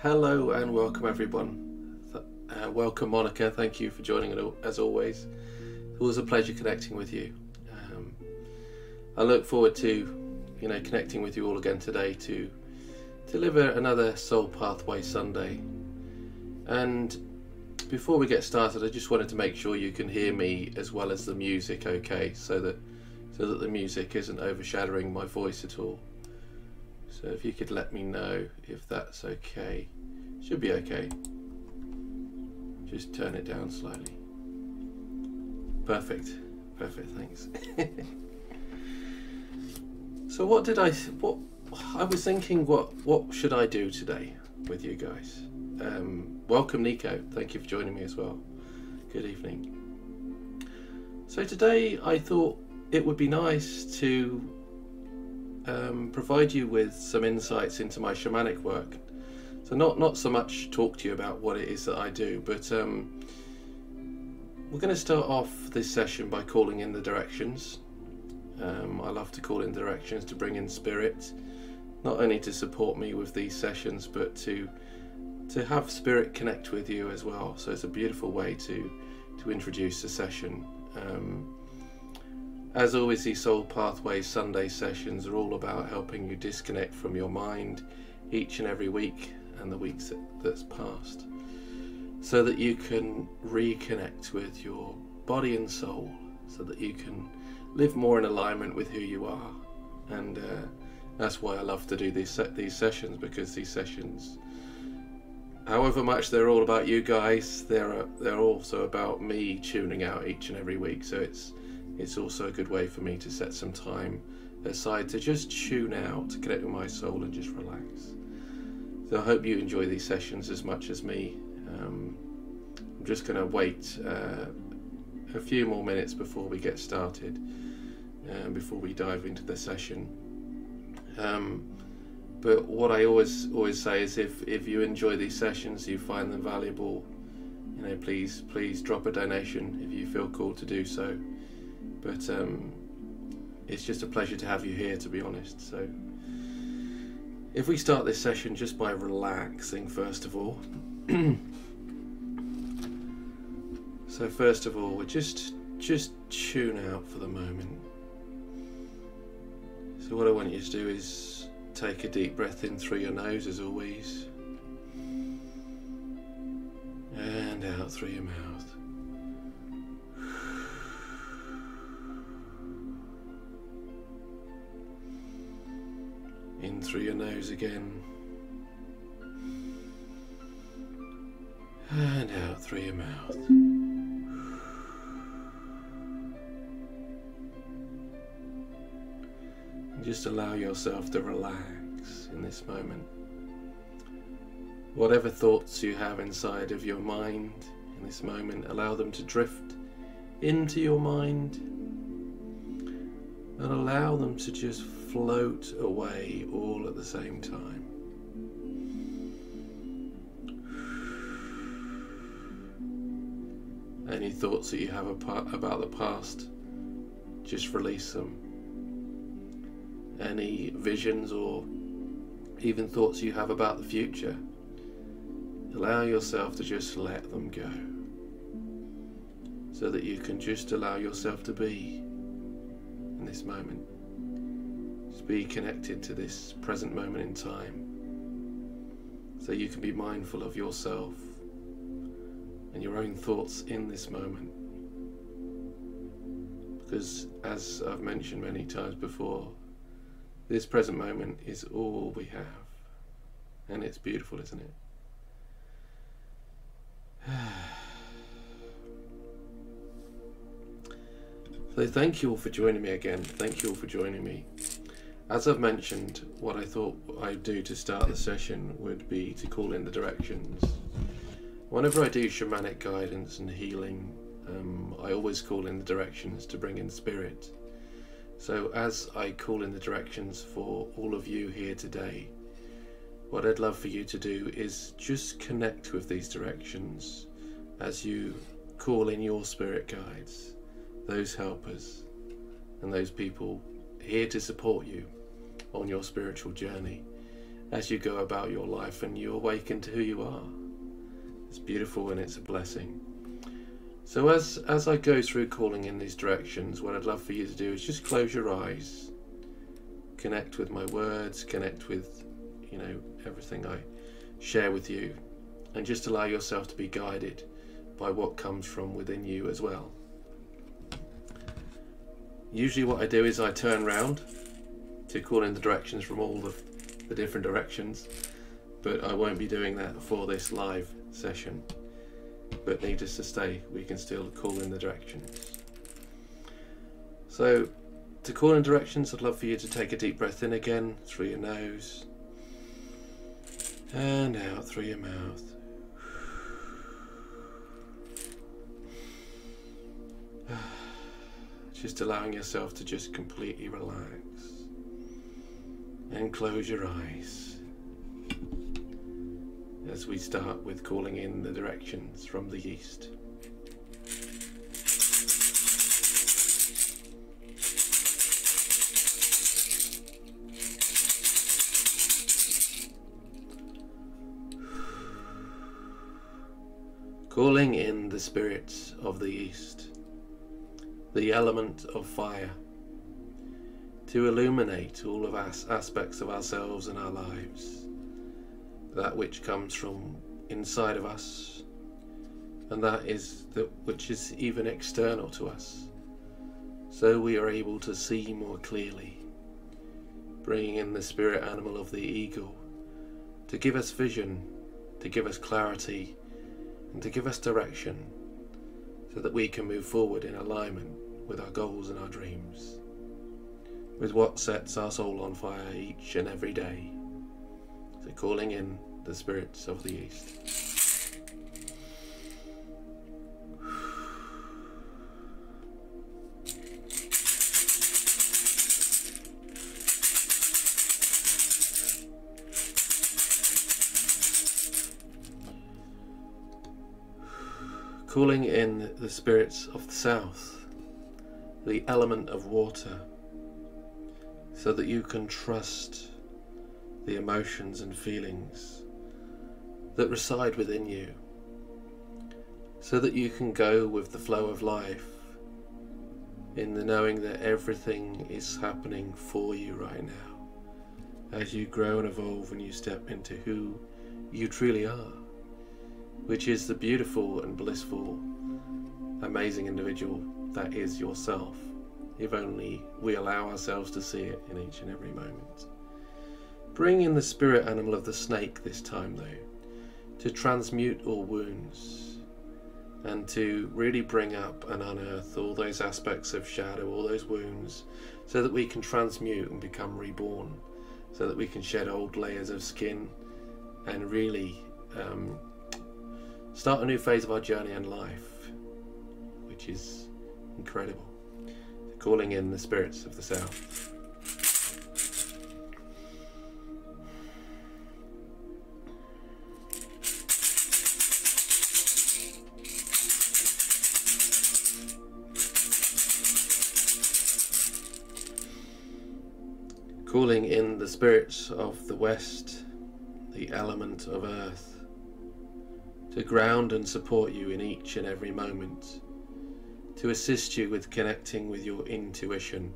Hello and welcome everyone. Welcome Monica, thank you for joining as always. It was a pleasure connecting with you. I look forward to connecting with you all again today to deliver another Soul Pathway Sunday. And before we get started, I just wanted to make sure you can hear me as well as the music okay, so that the music isn't overshadowing my voice at all. So if you could let me know if that's okay. Should be okay. Just turn it down slightly. Perfect, thanks. So what I was thinking, what should I do today with you guys? Welcome Nico, thank you for joining me as well. Good evening. So today I thought it would be nice to provide you with some insights into my shamanic work. So not so much talk to you about what it is that I do, but we're going to start off this session by calling in the directions. I love to call in directions to bring in spirit, not only to support me with these sessions, but to have spirit connect with you as well. So it's a beautiful way to introduce the session. As always, these Soul Pathway Sunday sessions are all about helping you disconnect from your mind each and every week and the weeks that's passed, so that you can reconnect with your body and soul, so that you can live more in alignment with who you are. And that's why I love to do these sessions, because these sessions, however much they're all about you guys, they're also about me tuning out each and every week. So it's also a good way for me to set some time aside to just tune out, to connect with my soul and just relax. So I hope you enjoy these sessions as much as me. I'm just going to wait a few more minutes before we get started, before we dive into the session. But what I always say is, if you enjoy these sessions, you find them valuable, please drop a donation if you feel called to do so. But it's just a pleasure to have you here, to be honest. So if we start this session just by relaxing first of all. So first of all, we just tune out for the moment. So what I want you to do is take a deep breath in through your nose as always, and out through your mouth. In through your nose again, and out through your mouth. And just allow yourself to relax in this moment. Whatever thoughts you have inside of your mind in this moment, allow them to drift into your mind, and allow them to just float away all at the same time. Any thoughts that you have about the past, just release them. Any visions or even thoughts you have about the future, allow yourself to just let them go, so that you can just allow yourself to be in this moment. Just be connected to this present moment in time, so you can be mindful of yourself and your own thoughts in this moment. Because as I've mentioned many times before, this present moment is all we have, and it's beautiful, isn't it? So thank you all for joining me again. Thank you all for joining me. As I've mentioned, what I thought I'd do to start the session would be to call in the directions. Whenever I do shamanic guidance and healing, I always call in the directions to bring in spirit. So as I call in the directions for all of you here today, what I'd love for you to do is just connect with these directions as you call in your spirit guides, those helpers and those people here to support you on your spiritual journey as you go about your life and you awaken to who you are. It's beautiful and it's a blessing. So as I go through calling in these directions, what I'd love for you to do is just close your eyes, connect with my words, connect with, everything I share with you, and just allow yourself to be guided by what comes from within you as well. Usually what I do is I turn round to call in the directions from all the different directions, but I won't be doing that for this live session. But needless to say, we can still call in the directions. So to call in directions, I'd love for you to take a deep breath in again through your nose and out through your mouth. Just allowing yourself to just completely relax and close your eyes as we start with calling in the directions from the east. Calling in the spirits of the east, the element of fire, to illuminate all of us aspects of ourselves and our lives, that which comes from inside of us, and that which is even external to us, so we are able to see more clearly, bringing in the spirit animal of the eagle to give us vision, to give us clarity, and to give us direction, so that we can move forward in alignment with our goals and our dreams, with what sets our soul on fire each and every day. So calling in the spirits of the east. Calling in the spirits of the south, the element of water, so that you can trust the emotions and feelings that reside within you, so that you can go with the flow of life in the knowing that everything is happening for you right now as you grow and evolve and you step into who you truly are, which is the beautiful and blissful, amazing individual that is yourself, if only we allow ourselves to see it in each and every moment. Bring in the spirit animal of the snake this time though, to transmute all wounds and to really bring up and unearth all those aspects of shadow, all those wounds, so that we can transmute and become reborn, so that we can shed old layers of skin and really start a new phase of our journey and life, which is incredible. Calling in the spirits of the south. Calling in the spirits of the west, the element of earth, to ground and support you in each and every moment, to assist you with connecting with your intuition,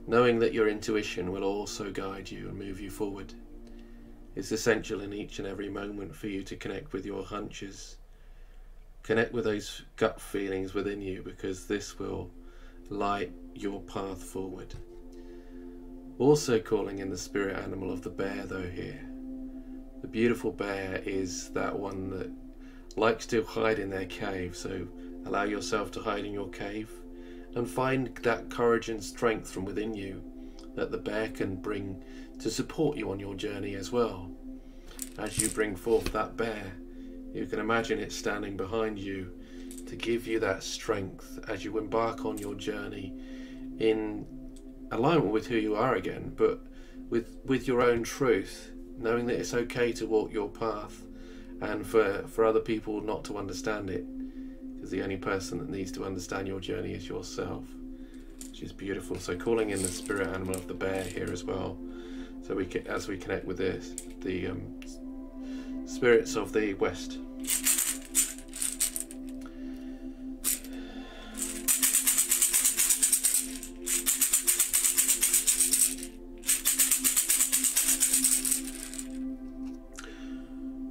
knowing that your intuition will also guide you and move you forward. It's essential in each and every moment for you to connect with your hunches, connect with those gut feelings within you, because this will light your path forward. Also calling in the spirit animal of the bear though here. The beautiful bear is that one that likes to hide in their cave, so allow yourself to hide in your cave and find that courage and strength from within you that the bear can bring to support you on your journey as well. As you bring forth that bear, you can imagine it standing behind you to give you that strength as you embark on your journey in alignment with who you are again, but with your own truth, knowing that it's okay to walk your path and for other people not to understand it, because the only person that needs to understand your journey is yourself. which is beautiful. So calling in the spirit animal of the bear here as well. So as we connect with the spirits of the West.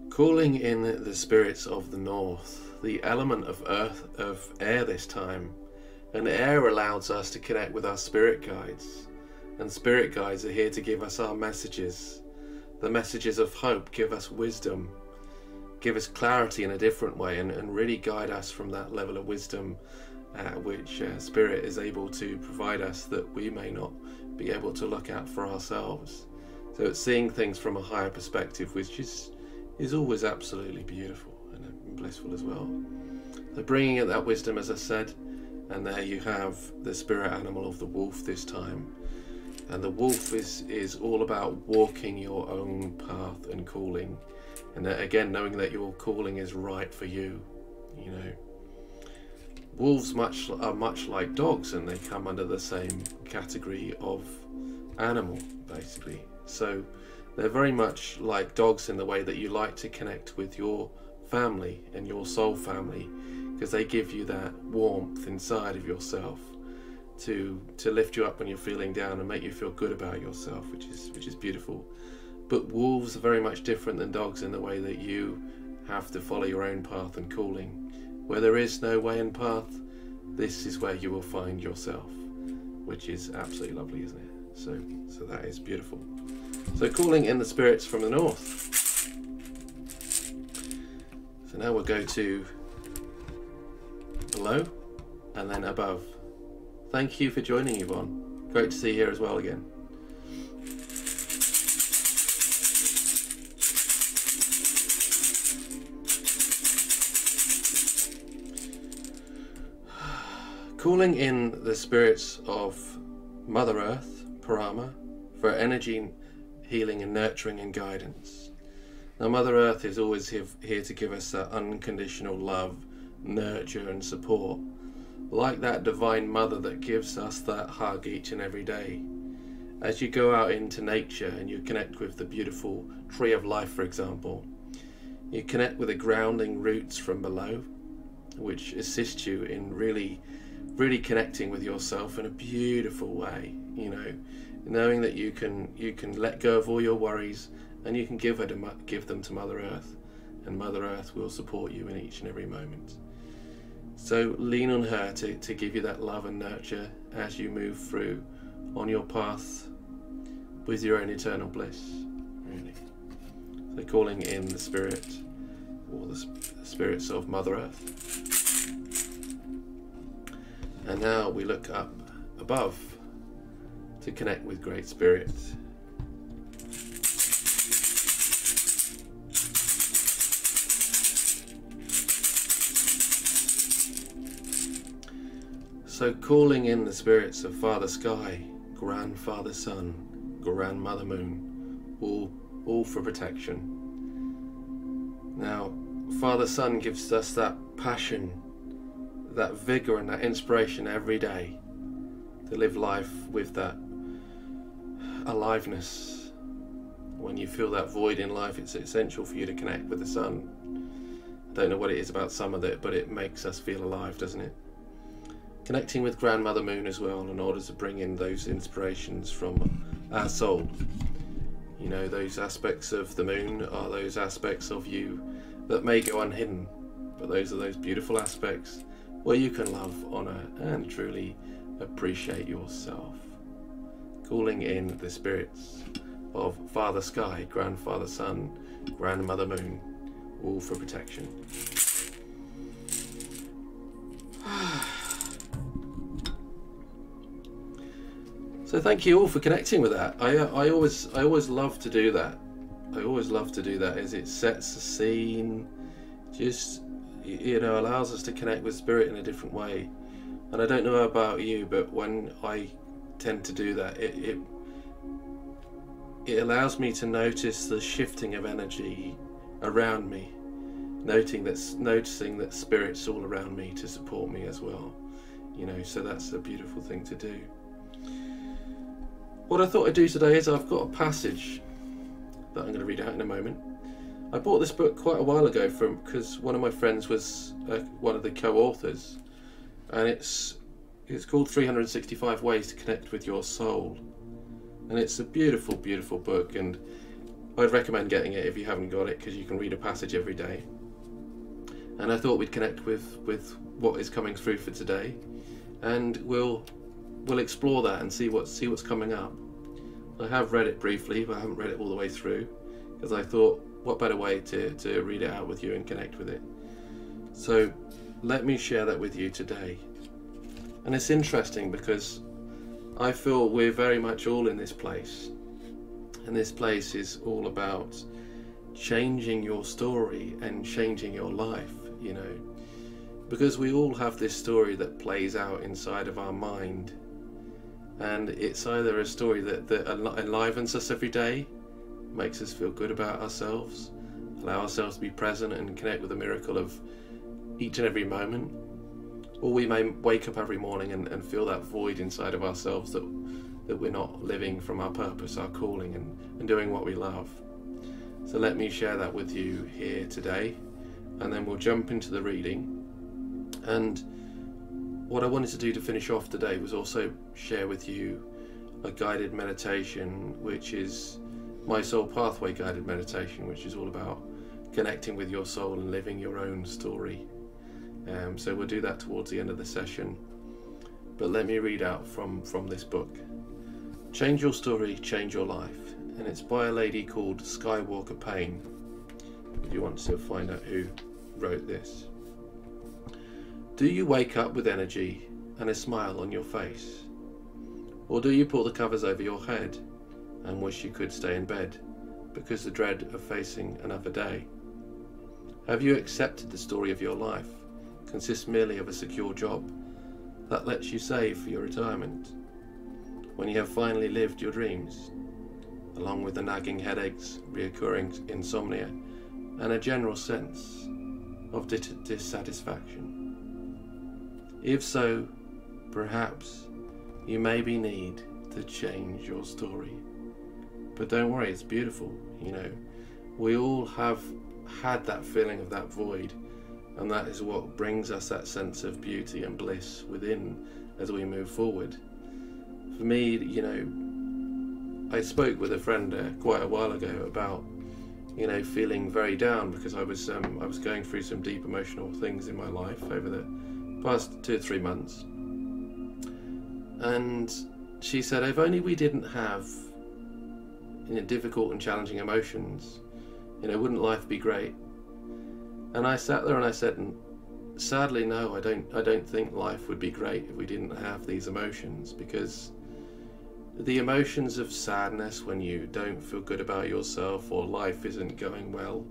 Calling in the spirits of the North, the element of earth, of air this time, and air allows us to connect with our spirit guides, and spirit guides are here to give us our messages, the messages of hope, give us wisdom, give us clarity in a different way, and really guide us from that level of wisdom which spirit is able to provide us that we may not be able to look at for ourselves. So it's seeing things from a higher perspective, which is always absolutely beautiful and blissful as well. So bringing in that wisdom, as I said, and there you have the spirit animal of the wolf this time. And the wolf is all about walking your own path and calling, and again knowing that your calling is right for you. You know, wolves are much like dogs, and they come under the same category of animal basically. So they're very much like dogs in the way that you like to connect with your family and your soul family, because they give you that warmth inside of yourself to lift you up when you're feeling down and make you feel good about yourself, which is beautiful. But wolves are very much different than dogs in the way that you have to follow your own path and calling. Where there is no way and path, this is where you will find yourself, which is absolutely lovely, isn't it? So that is beautiful. So calling in the spirits from the North. So now we'll go to below and then above. Thank you for joining, Yvonne. Great to see you here as well again. Calling in the spirits of Mother Earth, Parama, for energy, healing and nurturing and guidance. Now Mother Earth is always here to give us that unconditional love, nurture and support, like that divine mother that gives us that hug each and every day. As you go out into nature and you connect with the beautiful tree of life, for example, you connect with the grounding roots from below, which assist you in really connecting with yourself in a beautiful way, you know, knowing that you can let go of all your worries and you can give them to Mother Earth, and Mother Earth will support you in each and every moment. So lean on her to give you that love and nurture as you move through on your path with your own eternal bliss, really. So calling in the spirit, or the spirits of Mother Earth. And now we look up above to connect with Great Spirit. So calling in the spirits of Father Sky, Grandfather Sun, Grandmother Moon, all for protection. Now, Father Sun gives us that passion, that vigor and that inspiration every day to live life with that aliveness. When you feel that void in life, it's essential for you to connect with the sun. I don't know what it is about summer but it makes us feel alive, doesn't it? Connecting with Grandmother Moon as well, in order to bring in those inspirations from our soul. You know, those aspects of the moon are those aspects of you that may go unhidden, but those are those beautiful aspects where you can love, honour and truly appreciate yourself. Calling in the spirits of Father Sky, Grandfather Sun, Grandmother Moon, all for protection. So thank you all for connecting with that. I always love to do that. I always love to do that, as it sets the scene, just, you know, allows us to connect with spirit in a different way. And I don't know about you, but when I tend to do that, it allows me to notice the shifting of energy around me, noticing that spirit's all around me to support me as well so that's a beautiful thing to do. What I thought I'd do today is I've got a passage that I'm going to read out in a moment. I bought this book quite a while ago because one of my friends was one of the co-authors, and it's called 365 Ways to Connect with Your Soul, and it's a beautiful, beautiful book, and I'd recommend getting it if you haven't got it, because you can read a passage every day. And I thought we'd connect with what is coming through for today, and we'll explore that and see what's coming up. I have read it briefly, but I haven't read it all the way through, because I thought, what better way to read it out with you and connect with it. So let me share that with you today. And it's interesting because I feel we're very much all in this place, and this place is all about changing your story and changing your life, because we all have this story that plays out inside of our mind, and it's either a story that enlivens us every day, makes us feel good about ourselves, allow ourselves to be present and connect with the miracle of each and every moment, or we may wake up every morning and feel that void inside of ourselves that we're not living from our purpose, our calling, and doing what we love. So let me share that with you here today, and then we'll jump into the reading. And what I wanted to do to finish off today was also share with you a guided meditation, which is my Soul Pathway guided meditation, which is all about connecting with your soul and living your own story. So we'll do that towards the end of the session. But let me read out from this book. Change Your Story, Change Your Life. And it's by a lady called Skywalker Payne, if you want to find out who wrote this. Do you wake up with energy and a smile on your face? Or do you pull the covers over your head and wish you could stay in bed because the dread of facing another day? Have you accepted the story of your life consists merely of a secure job that lets you save for your retirement when you have finally lived your dreams, along with the nagging headaches, reoccurring insomnia, and a general sense of dissatisfaction? If so, perhaps you maybe need to change your story. But don't worry, it's beautiful. We all have had that feeling of that void, and that is what brings us that sense of beauty and bliss within as we move forward. For me, I spoke with a friend quite a while ago about feeling very down because I was going through some deep emotional things in my life over the past 2 or 3 months, and she said, if only we didn't have difficult and challenging emotions, wouldn't life be great? And I sat there and I said, sadly no, I don't think life would be great if we didn't have these emotions, because the emotions of sadness when you don't feel good about yourself or life isn't going well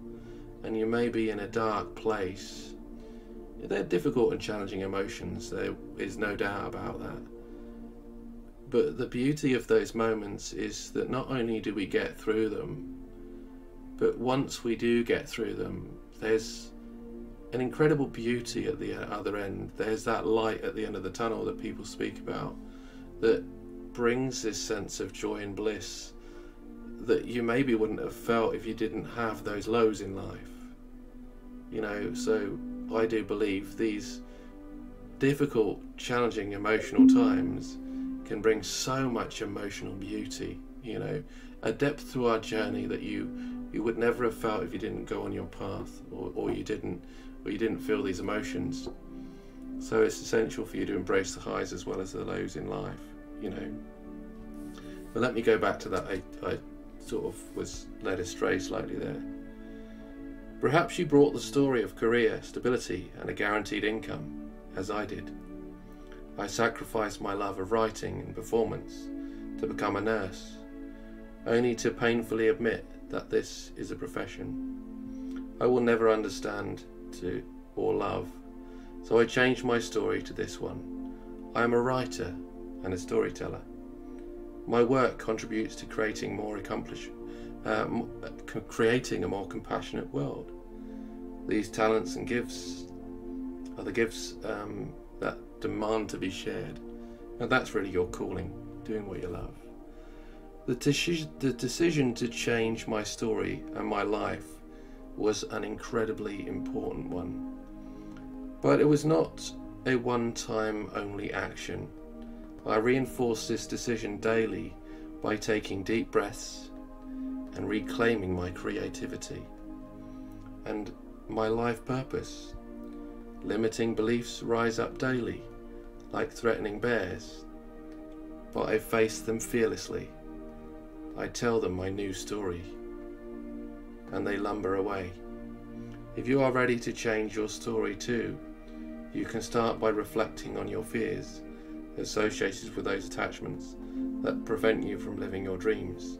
and you may be in a dark place, they're difficult and challenging emotions, there is no doubt about that. But the beauty of those moments is that not only do we get through them, but once we do get through them, there's an incredible beauty at the other end. There's that light at the end of the tunnel that people speak about that brings this sense of joy and bliss that you maybe wouldn't have felt if you didn't have those lows in life. So I do believe these difficult, challenging, emotional times can bring so much emotional beauty, a depth to our journey that you would never have felt if you didn't go on your path, or you didn't feel these emotions. So it's essential for you to embrace the highs as well as the lows in life, But let me go back to that. I sort of was led astray slightly there. Perhaps you brought the story of career, stability, and a guaranteed income, as I did. I sacrificed my love of writing and performance to become a nurse, only to painfully admit that this is a profession I will never understand or love, so I changed my story to this one. I am a writer and a storyteller. My work contributes to creating creating a more compassionate world. These talents and gifts are the gifts that demand to be shared. And that's really your calling, doing what you love. The decision to change my story and my life was an incredibly important one. But it was not a one-time only action. I reinforced this decision daily by taking deep breaths and reclaiming my creativity and my life purpose. Limiting beliefs rise up daily, like threatening bears, but I face them fearlessly. I tell them my new story, and they lumber away. If you are ready to change your story too, you can start by reflecting on your fears associated with those attachments that prevent you from living your dreams.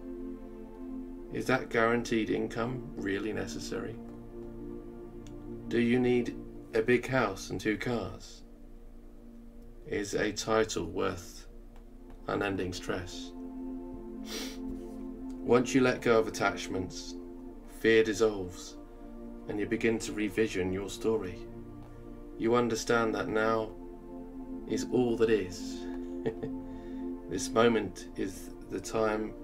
Is that guaranteed income really necessary? Do you need a big house and 2 cars? Is a title worth unending stress? Once you let go of attachments, fear dissolves and you begin to revision your story. You understand that now is all that is. This moment is the time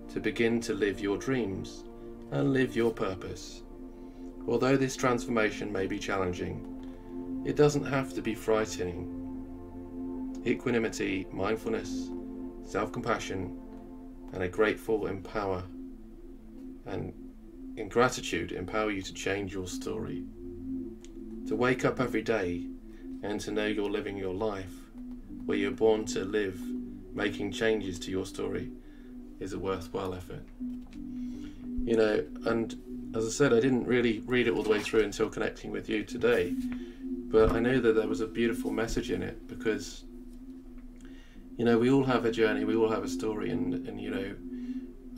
to begin to live your dreams and live your purpose. Although this transformation may be challenging, it doesn't have to be frightening. Equanimity, mindfulness, self-compassion, and a grateful empower, and in gratitude empower you to change your story. To wake up every day and to know you're living your life where you're born to live, making changes to your story is a worthwhile effort. You know, and as I said, I didn't really read it all the way through until connecting with you today, but I know that there was a beautiful message in it because, you know, we all have a journey, we all have a story, and you know,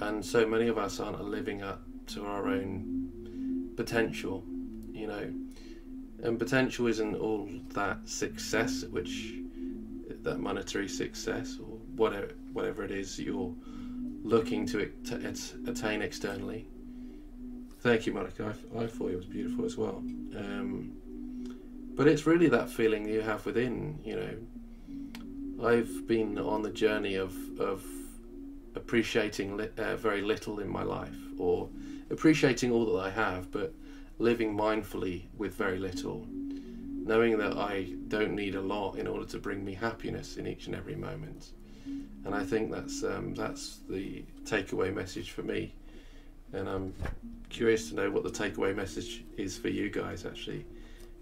and so many of us aren't living up to our own potential, you know, and potential isn't all that success, that monetary success or whatever it is you're looking to attain externally. Thank you, Monica. I thought it was beautiful as well. But it's really that feeling you have within, you know. I've been on the journey of appreciating very little in my life, or appreciating all that I have, but living mindfully with very little, knowing that I don't need a lot in order to bring me happiness in each and every moment. And I think that's the takeaway message for me, and I'm curious to know what the takeaway message is for you guys. Actually,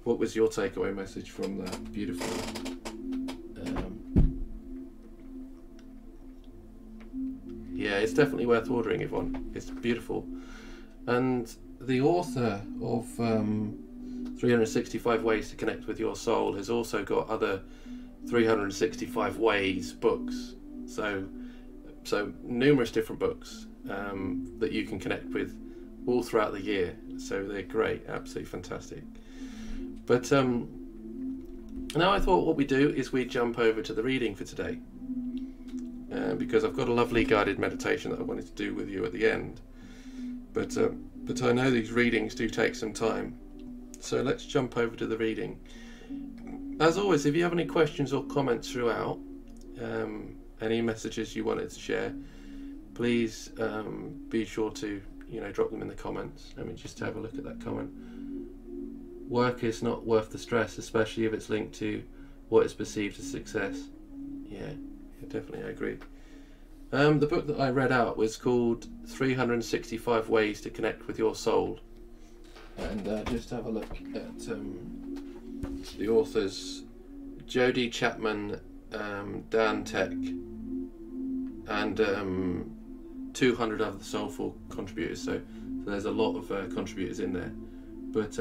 what was your takeaway message from that beautiful yeah, it's definitely worth ordering, Yvonne. It's beautiful. And the author of 365 Ways to Connect with Your Soul has also got other 365 Ways books. So numerous different books that you can connect with all throughout the year. So they're great, absolutely fantastic. But now I thought what we do is we jump over to the reading for today. Because I've got a lovely guided meditation that I wanted to do with you at the end. But I know these readings do take some time. So let's jump over to the reading. As always, if you have any questions or comments throughout, any messages you wanted to share, please be sure to drop them in the comments. Let me just have a look at that comment. Work is not worth the stress, especially if it's linked to what is perceived as success. Yeah, definitely, I agree. The book that I read out was called 365 Ways to Connect with Your Soul. And just have a look at the authors, Jody Chapman, Dan Tech, and 200 other soulful contributors. So there's a lot of contributors in there. But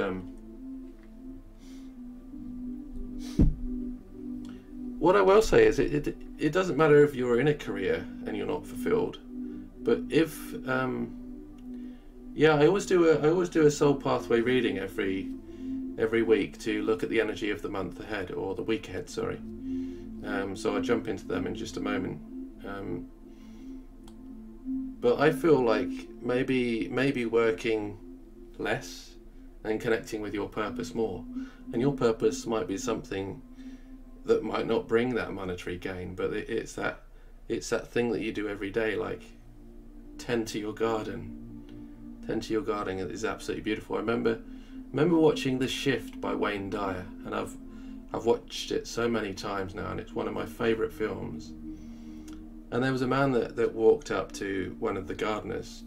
what I will say is it doesn't matter if you're in a career and you're not fulfilled, but if I always do a soul pathway reading every week to look at the energy of the month ahead, or the week ahead, sorry. So I'll jump into them in just a moment. But I feel like maybe working less and connecting with your purpose more, and your purpose might be something that might not bring that monetary gain, but it's that thing that you do every day, like tend to your garden. Tend to your garden is absolutely beautiful. I remember watching The Shift by Wayne Dyer, and I've watched it so many times now, and it's one of my favourite films. And there was a man that walked up to one of the gardeners,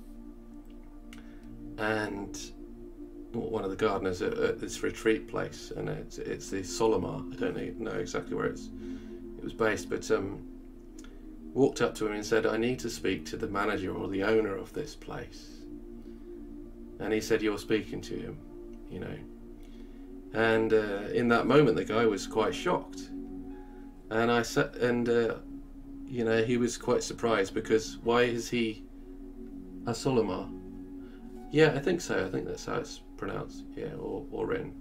and one of the gardeners at this retreat place, and it's the Solomar. I don't know exactly where it was based, but walked up to him and said, "I need to speak to the manager or the owner of this place." And he said, "You're speaking to him," you know. And in that moment, the guy was quite shocked, and I said, and you know, he was quite surprised, because why is he a Solomar? Yeah, I think so. I think that's how it's pronounced. Yeah, or written.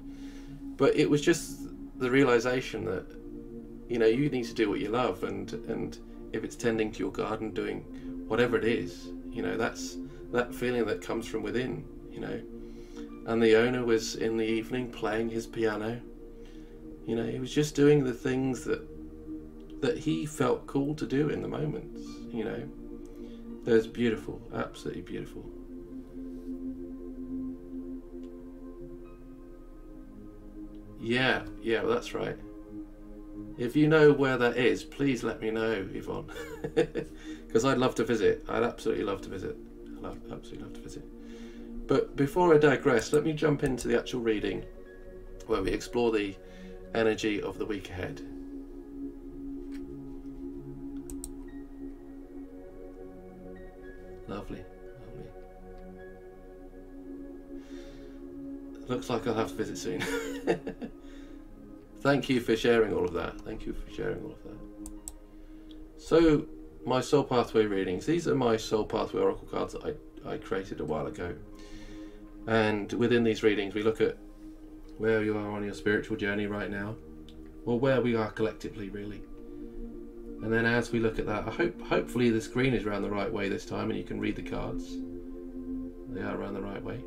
But it was just the realization that, you know, you need to do what you love, and if it's tending to your garden, doing whatever it is, you know, that's that feeling that comes from within, you know. And the owner was in the evening playing his piano. You know, he was just doing the things that he felt cool to do in the moments, you know. It was beautiful, absolutely beautiful. Yeah, well, that's right. If you know where that is, please let me know, Yvonne, because I'd love to visit. I'd absolutely love to visit. Absolutely love to visit. But before I digress, let me jump into the actual reading, where we explore the energy of the week ahead. Lovely. Looks like I'll have to visit soon. Thank you for sharing all of that. So, my Soul Pathway readings. These are my Soul Pathway Oracle cards that I created a while ago. And within these readings, we look at where you are on your spiritual journey right now, or where we are collectively, really. And then as we look at that, hopefully the screen is around the right way this time, and you can read the cards. They are around the right way.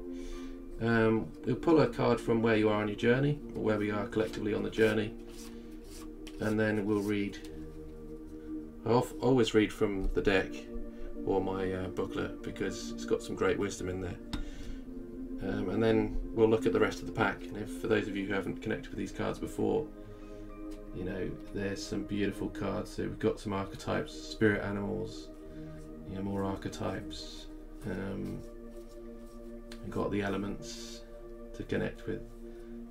We'll pull a card from where you are on your journey, or where we are collectively on the journey, and then we'll read. I always read from the deck or my booklet, because it's got some great wisdom in there. And then we'll look at the rest of the pack. And if, for those of you who haven't connected with these cards before, you know, there's some beautiful cards. So we've got some archetypes, spirit animals, you know, more archetypes. We've got the elements to connect with.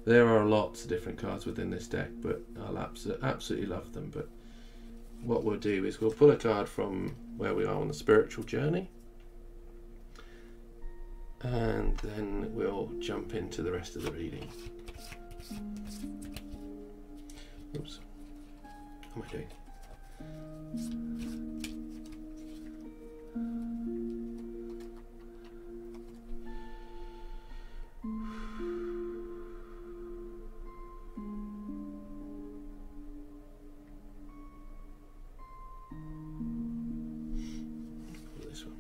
There are lots of different cards within this deck, but I'll absolutely love them. But what we'll do is we'll pull a card from where we are on the spiritual journey, and then we'll jump into the rest of the reading. Oops. What am I doing? This one.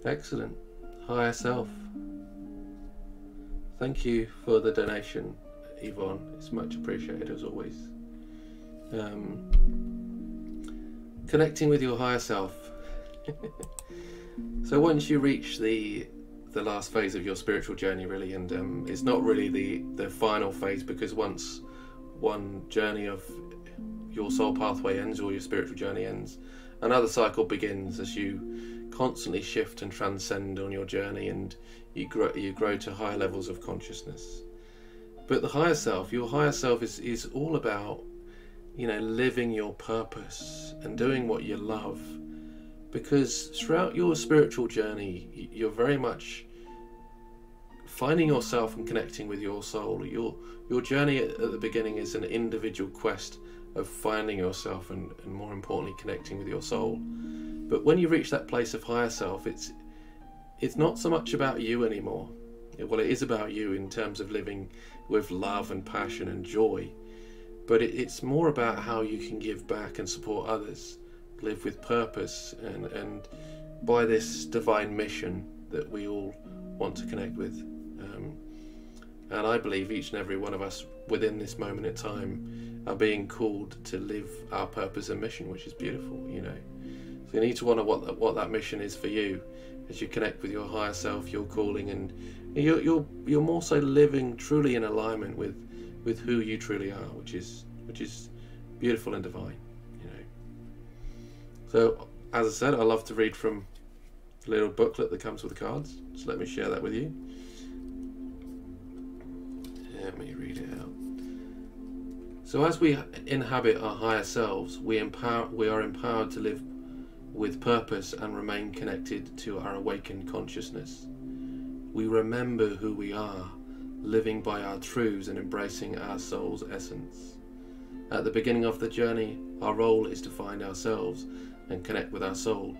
Excellent. Higher self. Thank you for the donation, Yvonne. It's much appreciated as always. Connecting with your higher self. So once you reach the last phase of your spiritual journey, really, and it's not really the final phase, because once one journey of your soul pathway ends, or your spiritual journey ends, another cycle begins as you constantly shift and transcend on your journey, and you grow to higher levels of consciousness. But the higher self, your higher self is all about, you know, living your purpose and doing what you love, because throughout your spiritual journey you're very much finding yourself and connecting with your soul. Your journey at the beginning is an individual quest of finding yourself and more importantly connecting with your soul. But when you reach that place of higher self, it's not so much about you anymore. Well, it is about you in terms of living with love and passion and joy, but it's more about how you can give back and support others, live with purpose, and by this divine mission that we all want to connect with. And I believe each and every one of us within this moment in time are being called to live our purpose and mission, which is beautiful, you know. So you need to wonder what that mission is for you as you connect with your higher self, your calling, and you're more so living truly in alignment with who you truly are, which is beautiful and divine, you know. So as I said, I love to read from the little booklet that comes with the cards, so let me share that with you. Let me read it out. So as we inhabit our higher selves, we are empowered to live with purpose and remain connected to our awakened consciousness. We remember who we are, living by our truths and embracing our soul's essence. At the beginning of the journey, our role is to find ourselves and connect with our soul.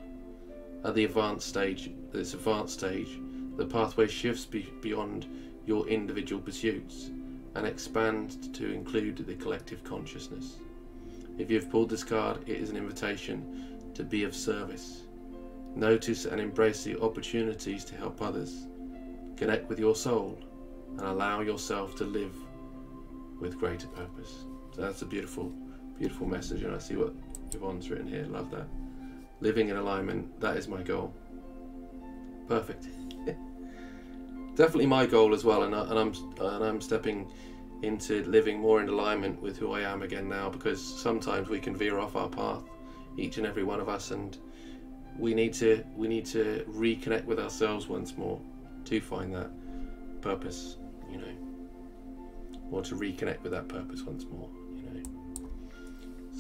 At this advanced stage, the pathway shifts beyond your individual pursuits and expand to include the collective consciousness. If you've pulled this card, it is an invitation to be of service. Notice and embrace the opportunities to help others. Connect with your soul and allow yourself to live with greater purpose. So that's a beautiful, beautiful message, and I see what Yvonne's written here. Love that. Living in alignment, that is my goal. Perfect. Definitely my goal as well, and I'm stepping into living more in alignment with who I am again now, because sometimes we can veer off our path, each and every one of us, and we need to reconnect with ourselves once more to find that purpose, you know, or to reconnect with that purpose once more, you know.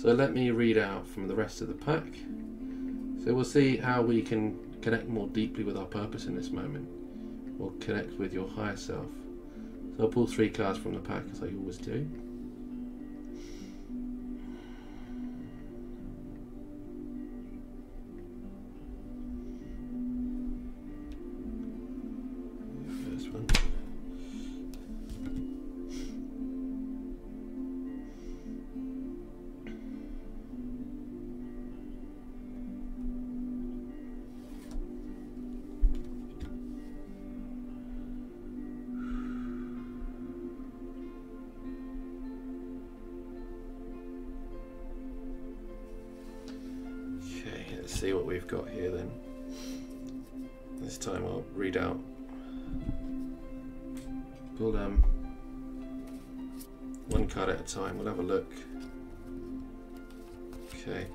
So let me read out from the rest of the pack. So we'll see how we can connect more deeply with our purpose in this moment, or connect with your higher self. So I'll pull 3 cards from the pack, as I always do. First one. Let's see what we've got here then. This time I'll read out. Pull one card at a time. We'll have a look. Okay.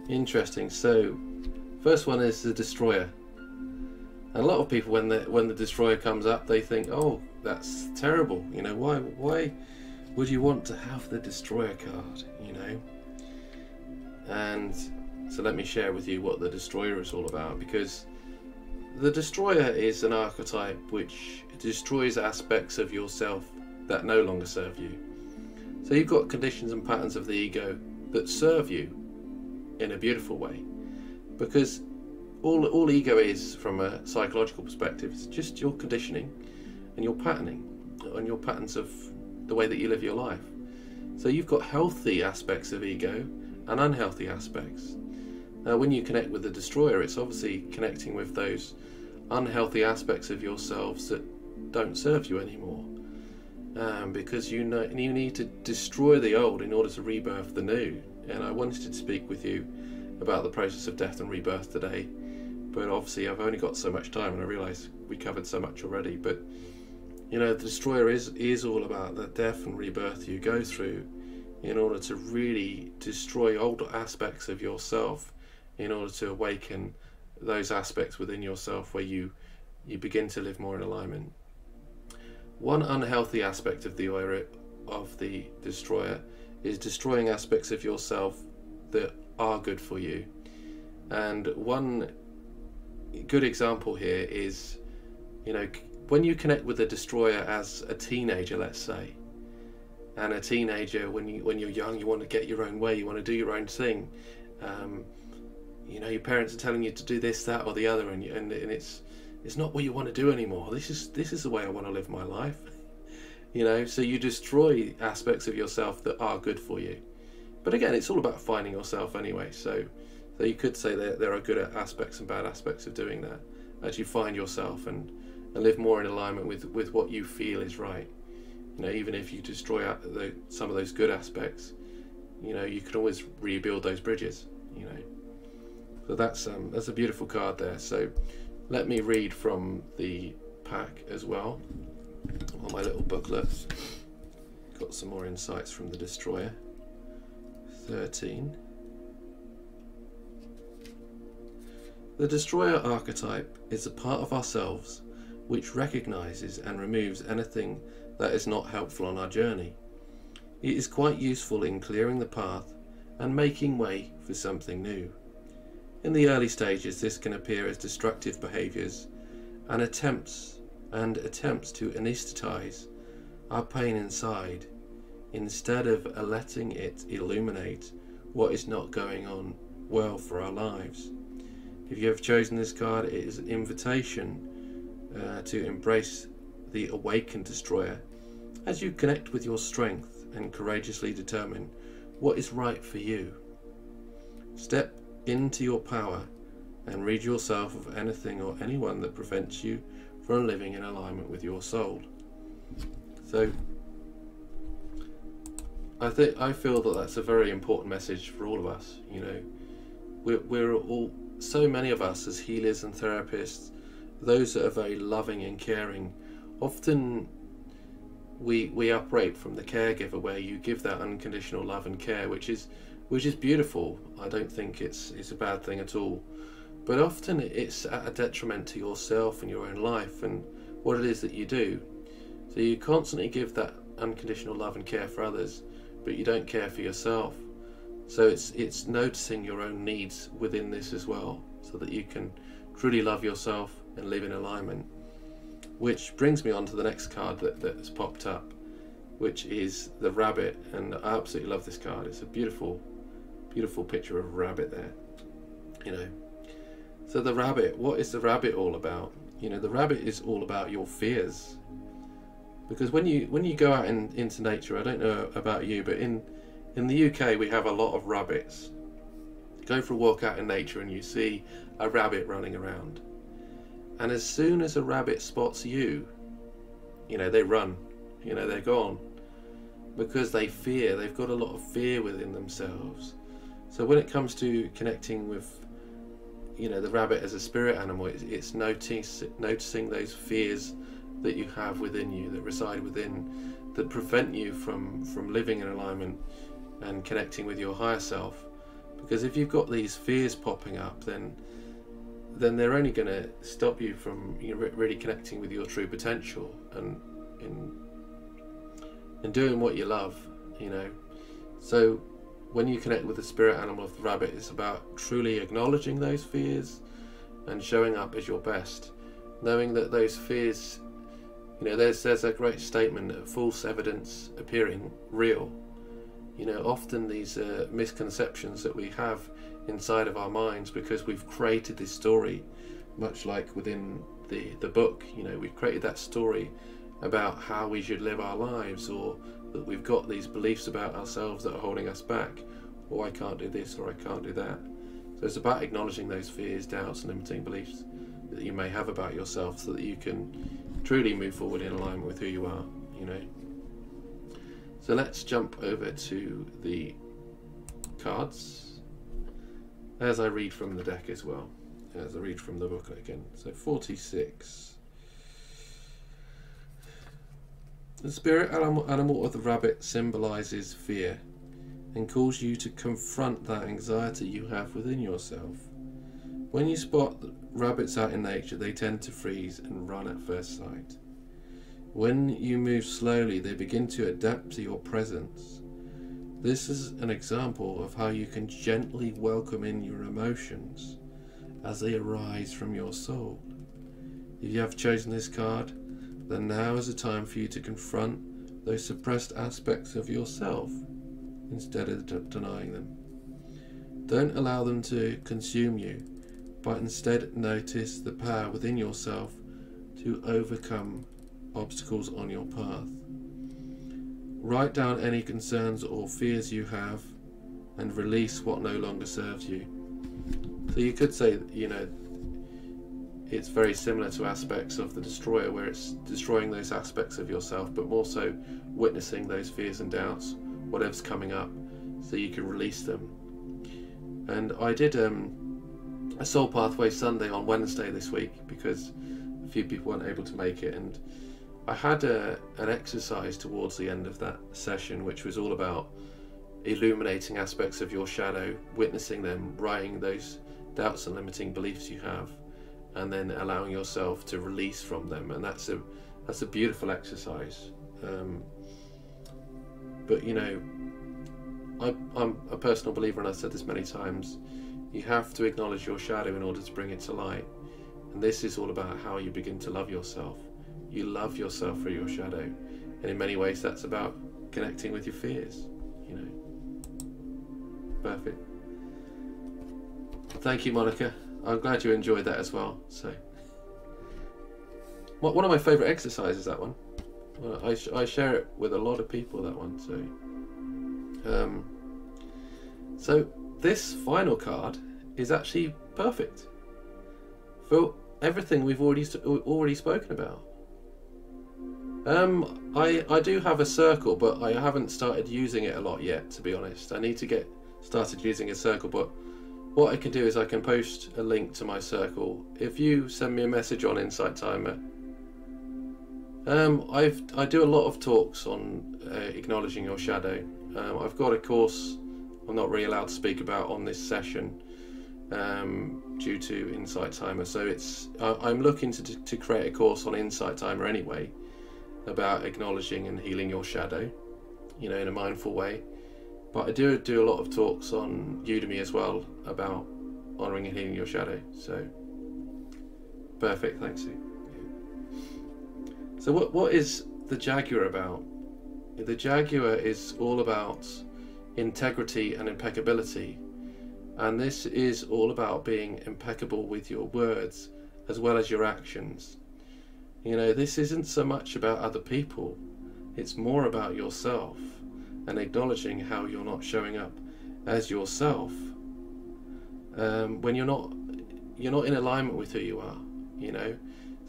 Interesting. So, first one is the Destroyer. And a lot of people, when the Destroyer comes up, they think, "Oh, that's terrible. You know, why would you want to have the Destroyer card? You know?" And so let me share with you what the Destroyer is all about, because the Destroyer is an archetype which destroys aspects of yourself that no longer serve you. So you've got conditions and patterns of the ego that serve you in a beautiful way, because all ego is, from a psychological perspective, is just your conditioning and your patterning and your patterns of the way that you live your life. So you've got healthy aspects of ego and unhealthy aspects. Now, when you connect with the Destroyer, it's obviously connecting with those unhealthy aspects of yourselves that don't serve you anymore, because you need to destroy the old in order to rebirth the new. And I wanted to speak with you about the process of death and rebirth today, but obviously I've only got so much time, and I realise we covered so much already. But you know, the Destroyer is all about the death and rebirth you go through in order to really destroy old aspects of yourself, in order to awaken those aspects within yourself where you begin to live more in alignment. One unhealthy aspect of the Destroyer is destroying aspects of yourself that are good for you. And one good example here is, you know, when you connect with the Destroyer as a teenager, let's say, and a teenager, when you're young, you want to get your own way, you want to do your own thing. You know, your parents are telling you to do this, that, or the other, and it's not what you want to do anymore. This is the way I want to live my life. You know, so you destroy aspects of yourself that are good for you. But again, it's all about finding yourself anyway. So you could say that there are good aspects and bad aspects of doing that. actually find yourself and live more in alignment with what you feel is right. Even if you destroy some of those good aspects, you can always rebuild those bridges. So that's a beautiful card there. So let me read from the pack as well on my little booklet. Got some more insights from the Destroyer. 13. The Destroyer archetype is a part of ourselves which recognizes and removes anything that is not helpful on our journey. It is quite useful in clearing the path and making way for something new. In the early stages, this can appear as destructive behaviors and attempts to anesthetize our pain inside, instead of letting it illuminate what is not going on well for our lives. If you have chosen this card, it is an invitation to embrace the awakened Destroyer as you connect with your strength and courageously determine what is right for you. Step into your power and rid yourself of anything or anyone that prevents you from living in alignment with your soul. So I feel that that's a very important message for all of us. We're all, so many of us as healers and therapists, those that are very loving and caring, often we operate from the caregiver, where you give that unconditional love and care, which is beautiful. I don't think it's a bad thing at all, but often it's at a detriment to yourself and your own life and what it is that you do. So you constantly give that unconditional love and care for others, but you don't care for yourself. So it's noticing your own needs within this as well, so that you can truly love yourself and live in alignment. Which brings me on to the next card that's popped up, which is the rabbit, and I absolutely love this card. It's a beautiful picture of a rabbit there. So the rabbit, what is the rabbit all about? The rabbit is all about your fears. Because when you go out into nature, I don't know about you, but in the UK we have a lot of rabbits. Go for a walk out in nature and you see a rabbit running around. And as soon as a rabbit spots you, they run, they're gone. Because they fear, they've got a lot of fear within themselves. So when it comes to connecting with, the rabbit as a spirit animal, it's noticing those fears that you have within you, that reside within, that prevent you from living in alignment and connecting with your higher self. Because if you've got these fears popping up, then they're only going to stop you from really connecting with your true potential and in doing what you love. So when you connect with the spirit animal of the rabbit, it's about truly acknowledging those fears and showing up as your best, knowing that those fears, there's a great statement that false evidence appearing real. Often these misconceptions that we have inside of our minds, because we've created this story, much like within the book, we've created that story about how we should live our lives, or that we've got these beliefs about ourselves that are holding us back, or I can't do this or I can't do that. So it's about acknowledging those fears, doubts and limiting beliefs that you may have about yourself, so that you can truly move forward in alignment with who you are. So let's jump over to the cards as I read from the deck as well, as I read from the book again. So 46. The spirit animal of the rabbit symbolizes fear and calls you to confront that anxiety you have within yourself. When you spot rabbits out in nature, they tend to freeze and run at first sight. When you move slowly, they begin to adapt to your presence. This is an example of how you can gently welcome in your emotions as they arise from your soul. If you have chosen this card, then now is the time for you to confront those suppressed aspects of yourself instead of denying them. Don't allow them to consume you, but instead notice the power within yourself to overcome obstacles on your path. Write down any concerns or fears you have and release what no longer serves you. So you could say, it's very similar to aspects of the destroyer, where it's destroying those aspects of yourself, but more so witnessing those fears and doubts, whatever's coming up, so you can release them. And I did a Soul Pathway Sunday on Wednesday this week, because a few people weren't able to make it, and I had an exercise towards the end of that session which was all about illuminating aspects of your shadow, witnessing them, writing those doubts and limiting beliefs you have, and then allowing yourself to release from them. And that's a beautiful exercise. But you know, I'm a personal believer, and I've said this many times, you have to acknowledge your shadow in order to bring it to light. And this is all about how you begin to love yourself. You love yourself through your shadow, and in many ways that's about connecting with your fears, you know. Perfect. Thank you, Monica. I'm glad you enjoyed that as well. So, one of my favourite exercises, that one. Well, I share it with a lot of people, that one. So this final card is actually perfect for everything we've already spoken about. I do have a circle, but I haven't started using it a lot yet, to be honest. I need to get started using a circle, but what I can do is I can post a link to my circle. If you send me a message on Insight Timer, I do a lot of talks on acknowledging your shadow. I've got a course I'm not really allowed to speak about on this session due to Insight Timer, so I'm looking to create a course on Insight Timer anyway, about acknowledging and healing your shadow, you know, in a mindful way. But I do a lot of talks on Udemy as well about honouring and healing your shadow. So perfect, thanks Sue. So what is the Jaguar about? The Jaguar is all about integrity and impeccability, and this is all about being impeccable with your words as well as your actions. You know, this isn't so much about other people, it's more about yourself, and acknowledging how you're not showing up as yourself when you're not in alignment with who you are, you know.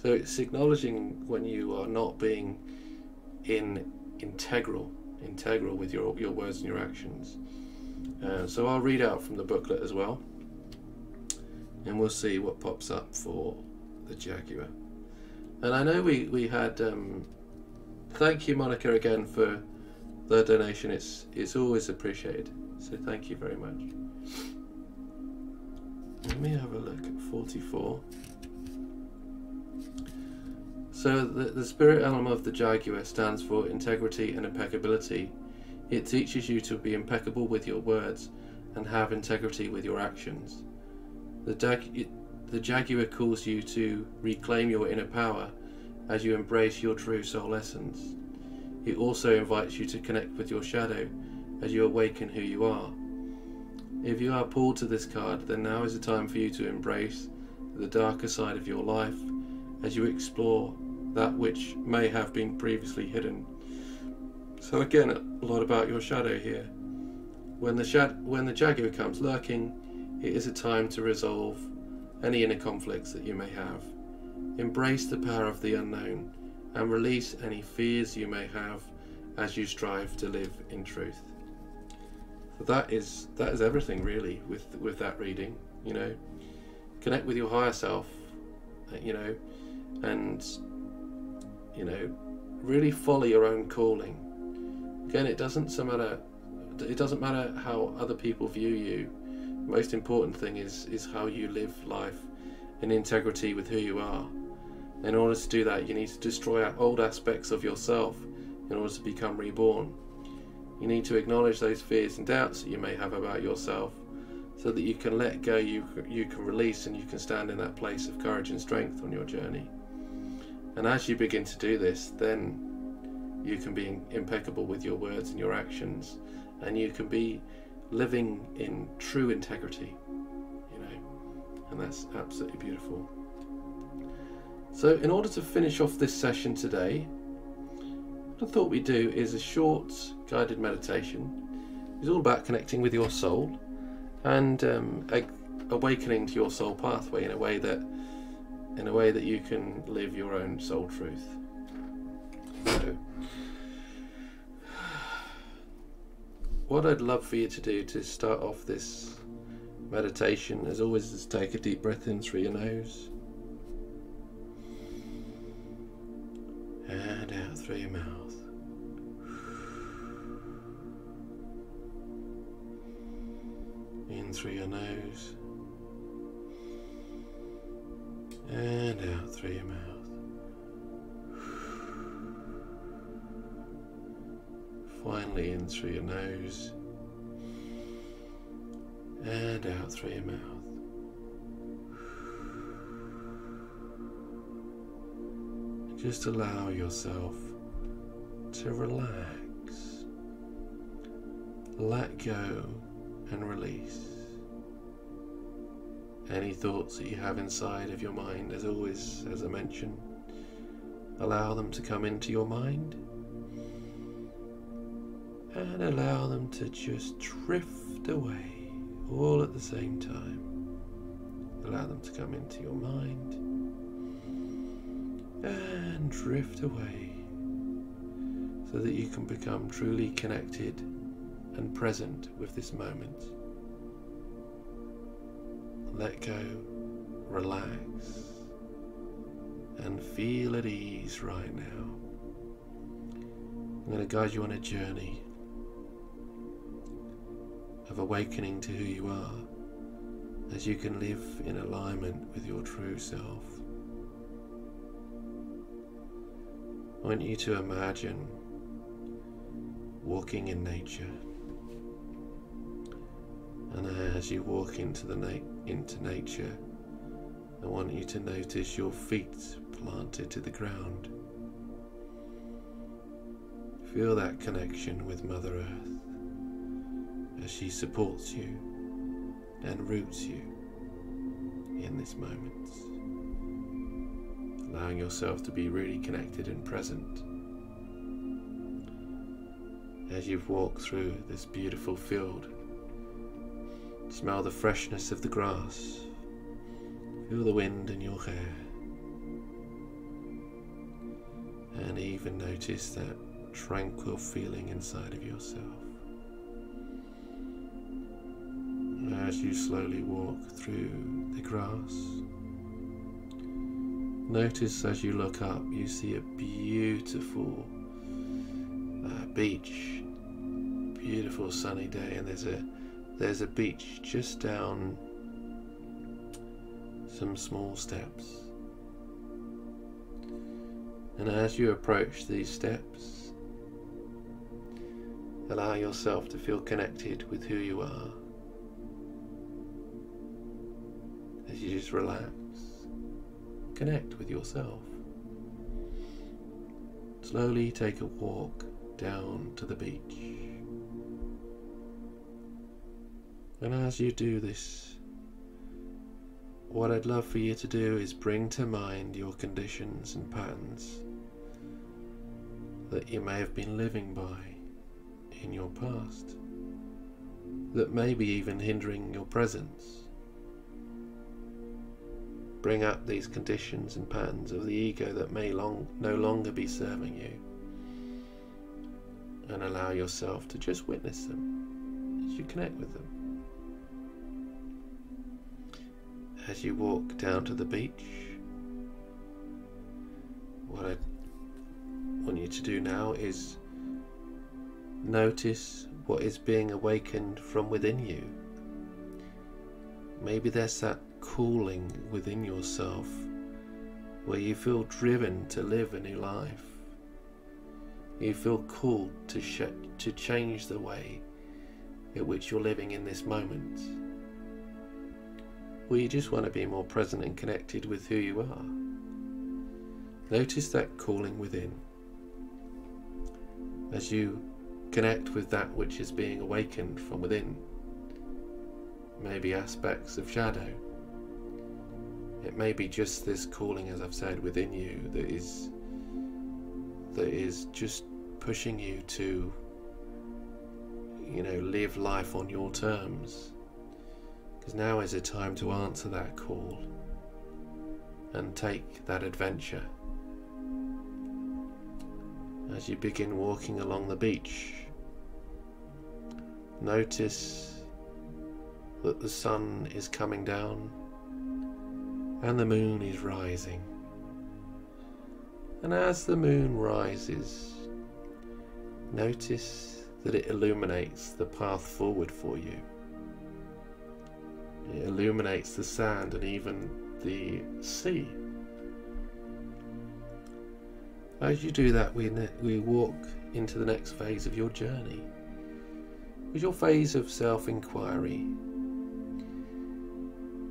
So it's acknowledging when you are not being integral with your words and your actions. So I'll read out from the booklet as well, and we'll see what pops up for the Jaguar. And I know we had thank you, Monica, again for the donation. It's always appreciated, so thank you very much. Let me have a look at 44. So the spirit element of the Jaguar stands for integrity and impeccability. It teaches you to be impeccable with your words and have integrity with your actions. The Jaguar calls you to reclaim your inner power as you embrace your true soul essence. It also invites you to connect with your shadow as you awaken who you are. If you are pulled to this card, then now is the time for you to embrace the darker side of your life as you explore that which may have been previously hidden. So again, a lot about your shadow here. When the Jaguar comes lurking, it is a time to resolve any inner conflicts that you may have. Embrace the power of the unknown and release any fears you may have as you strive to live in truth. So that is everything really with that reading. You know, connect with your higher self, you know, and you know, really follow your own calling. Again, it doesn't matter how other people view you. The most important thing is how you live life in integrity with who you are. In order to do that, you need to destroy old aspects of yourself in order to become reborn. You need to acknowledge those fears and doubts that you may have about yourself, so that you can let go, you can release, and you can stand in that place of courage and strength on your journey. And as you begin to do this, then you can be impeccable with your words and your actions, and you can be living in true integrity, you know, and that's absolutely beautiful. So in order to finish off this session today, what I thought we'd do is a short guided meditation. It's all about connecting with your soul and awakening to your soul pathway in a way that in a way that you can live your own soul truth. So, what I'd love for you to do to start off this meditation, as always, is take a deep breath in through your nose and out through your mouth. In through your nose and out through your mouth. Finally in through your nose and out through your mouth. Just allow yourself to relax, let go and release any thoughts that you have inside of your mind. As always, as I mentioned, allow them to come into your mind and allow them to just drift away all at the same time. Allow them to come into your mind and drift away so that you can become truly connected and present with this moment. Let go, relax, and feel at ease right now. I'm going to guide you on a journey of awakening to who you are, as you can live in alignment with your true self. I want you to imagine walking in nature. And as you walk into nature, I want you to notice your feet planted to the ground. Feel that connection with Mother Earth as she supports you and roots you in this moment. Allowing yourself to be really connected and present as you've walked through this beautiful field. Smell the freshness of the grass. Feel the wind in your hair. And even notice that tranquil feeling inside of yourself. As you slowly walk through the grass, notice as you look up, you see a beautiful beach. Beautiful sunny day, and there's a beach just down some small steps. And as you approach these steps, allow yourself to feel connected with who you are. As you just relax, connect with yourself. Slowly take a walk down to the beach. And as you do this, what I'd love for you to do is bring to mind your conditions and patterns that you may have been living by in your past, that may be even hindering your presence. Bring up these conditions and patterns of the ego that may no longer be serving you, and allow yourself to just witness them as you connect with them. As you walk down to the beach, what I want you to do now is notice what is being awakened from within you. Maybe there's that calling within yourself where you feel driven to live a new life. You feel called to change the way in which you're living in this moment. Or you just want to be more present and connected with who you are. Notice that calling within. As you connect with that which is being awakened from within, maybe aspects of shadow. It may be just this calling, as I've said, within you that is just pushing you to, live life on your terms. Because now is a time to answer that call. and take that adventure. As you begin walking along the beach, notice that the sun is coming down and the moon is rising. And as the moon rises, notice that it illuminates the path forward for you. It illuminates the sand and even the sea. As you do that, we walk into the next phase of your journey, which is your phase of self-inquiry.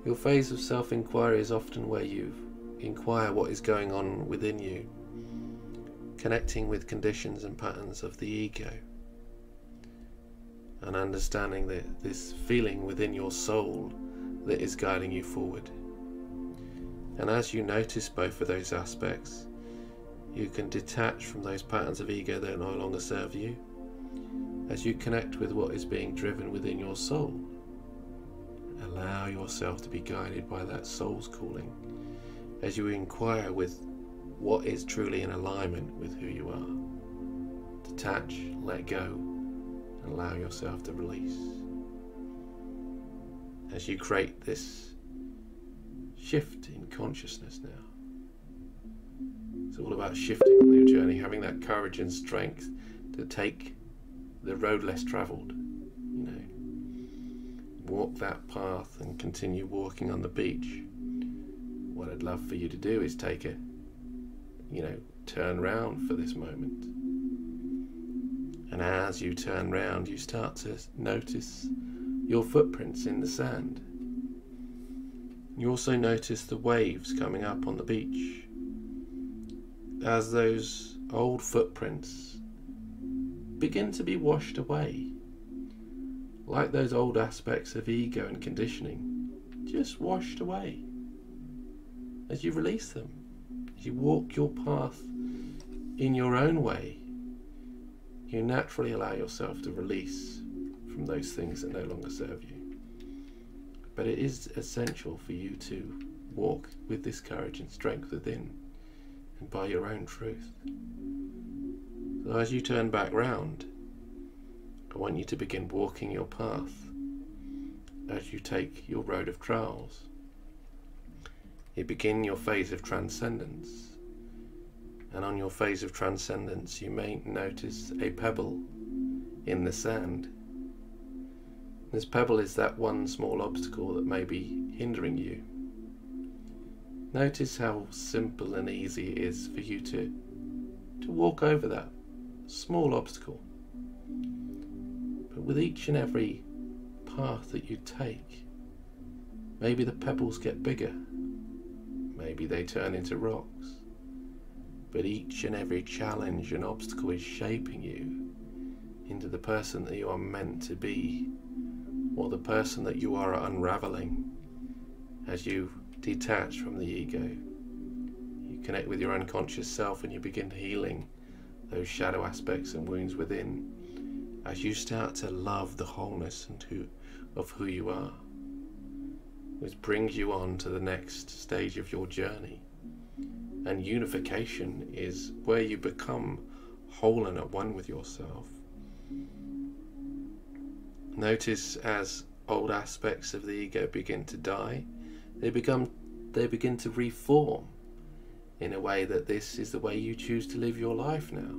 Your phase of self-inquiry is often where you inquire what is going on within you, connecting with conditions and patterns of the ego, and understanding that this feeling within your soul that is guiding you forward. And as you notice both of those aspects, you can detach from those patterns of ego that no longer serve you, as you connect with what is being driven within your soul. Allow yourself to be guided by that soul's calling, as you inquire with what is truly in alignment with who you are. Detach, let go, and allow yourself to release. As you create this shift in consciousness now. It's all about shifting on your journey, having that courage and strength to take the road less travelled. Walk that path and continue walking on the beach. What I'd love for you to do is take a, turn round for this moment. And as you turn round, you start to notice your footprints in the sand. You also notice the waves coming up on the beach. As those old footprints begin to be washed away, like those old aspects of ego and conditioning, just washed away. As you release them, as you walk your path in your own way, you naturally allow yourself to release from those things that no longer serve you. But it is essential for you to walk with this courage and strength within, and by your own truth. So as you turn back round, I want you to begin walking your path as you take your road of trials. You begin your phase of transcendence, and on your phase of transcendence you may notice a pebble in the sand. This pebble is that one small obstacle that may be hindering you. Notice how simple and easy it is for you to walk over that small obstacle. But with each and every path that you take, maybe the pebbles get bigger, maybe they turn into rocks, but each and every challenge and obstacle is shaping you into the person that you are meant to be, or the person that you are unraveling. As you detach from the ego, you connect with your unconscious self and you begin healing those shadow aspects and wounds within, as you start to love the wholeness of who you are, which brings you on to the next stage of your journey. And unification is where you become whole and at one with yourself. Notice as old aspects of the ego begin to die, they begin to reform in a way that this is the way you choose to live your life now.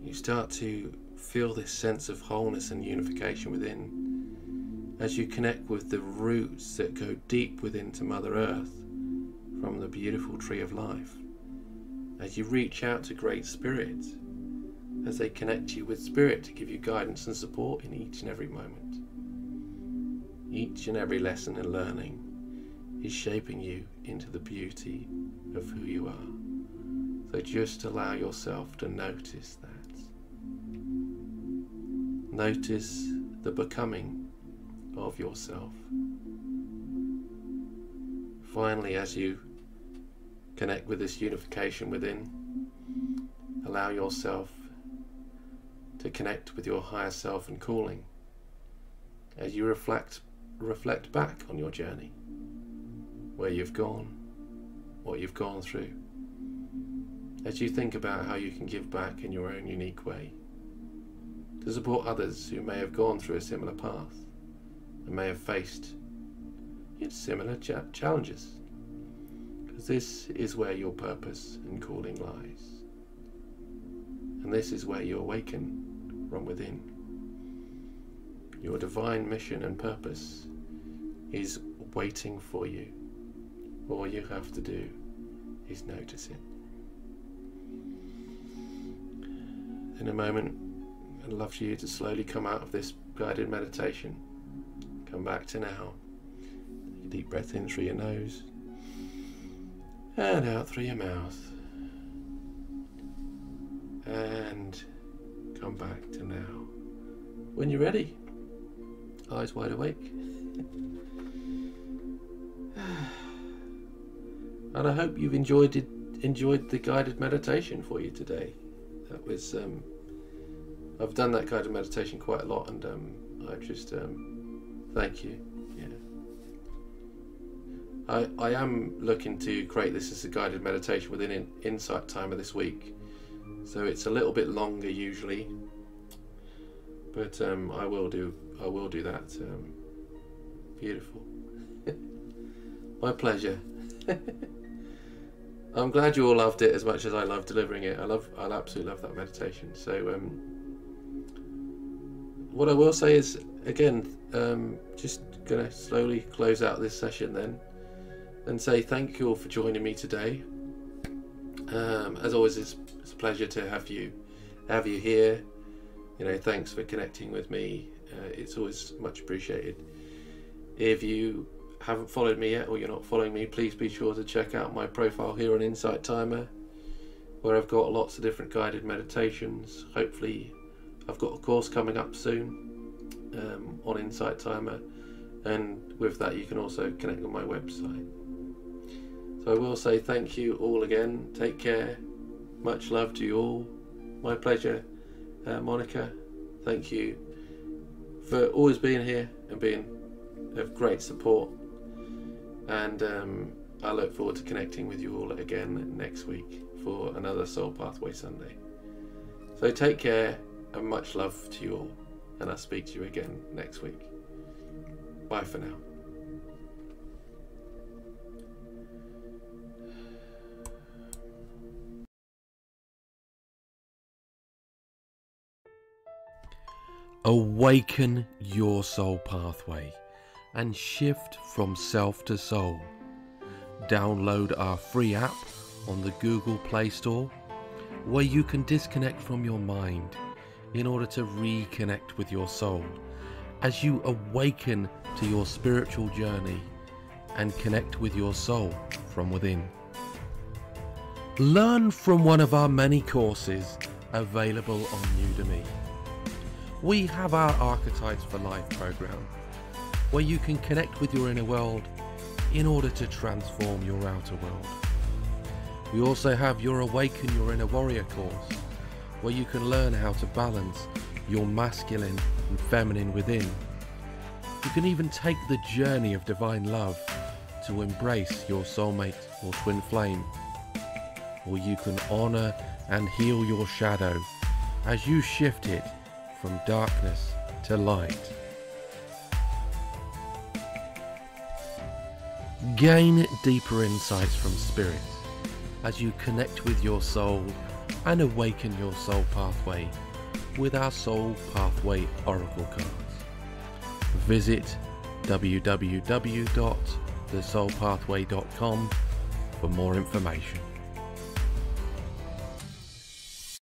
You start to feel this sense of wholeness and unification within, as you connect with the roots that go deep within to Mother Earth from the beautiful tree of life, as you reach out to Great Spirit, as they connect you with Spirit to give you guidance and support in each and every moment. Each and every lesson and learning is shaping you into the beauty of who you are. So just allow yourself to notice that. Notice the becoming of yourself. Finally, as you connect with this unification within, allow yourself to connect with your higher self and calling as you reflect back on your journey, where you've gone, what you've gone through, as you think about how you can give back in your own unique way to support others who may have gone through a similar path and may have faced similar challenges, because this is where your purpose and calling lies, and this is where you awaken from within. Your divine mission and purpose is waiting for you. All you have to do is notice it. In a moment, I'd love for you to slowly come out of this guided meditation. Come back to now. Take a deep breath in through your nose and out through your mouth. And come back to now. When you're ready, eyes wide awake. And I hope you've enjoyed the guided meditation for you today. That was I've done that guided meditation quite a lot, and I just thank you. Yeah, I am looking to create this as a guided meditation within an insight timer this week, so it's a little bit longer usually, but I will do that. Beautiful. My pleasure. I'm glad you all loved it as much as I love delivering it. I absolutely love that meditation. So what I will say is, again, just gonna slowly close out this session then and say thank you all for joining me today. As always, it's a pleasure to have you here. Thanks for connecting with me. It's always much appreciated. If you haven't followed me yet, or you're not following me, please be sure to check out my profile here on Insight Timer, where I've got lots of different guided meditations. Hopefully I've got a course coming up soon on Insight Timer, and with that you can also connect with my website. So I will say thank you all again. Take care. Much love to you all. My pleasure. Monica, thank you for always being here and being of great support, and I look forward to connecting with you all again next week for another Soul Pathway Sunday. So take care and much love to you all, and I'll speak to you again next week. Bye for now. Awaken your soul pathway and shift from self to soul. Download our free app on the Google Play Store, where you can disconnect from your mind in order to reconnect with your soul as you awaken to your spiritual journey and connect with your soul from within. Learn from one of our many courses available on Udemy. We have our Archetypes for Life program, where you can connect with your inner world in order to transform your outer world. We also have your Awaken Your Inner Warrior course, where you can learn how to balance your masculine and feminine within. You can even take the journey of divine love to embrace your soulmate or twin flame. Or you can honor and heal your shadow as you shift it from darkness to light. Gain deeper insights from spirit as you connect with your soul and awaken your soul pathway with our Soul Pathway Oracle cards. Visit www.thesoulpathway.com for more information.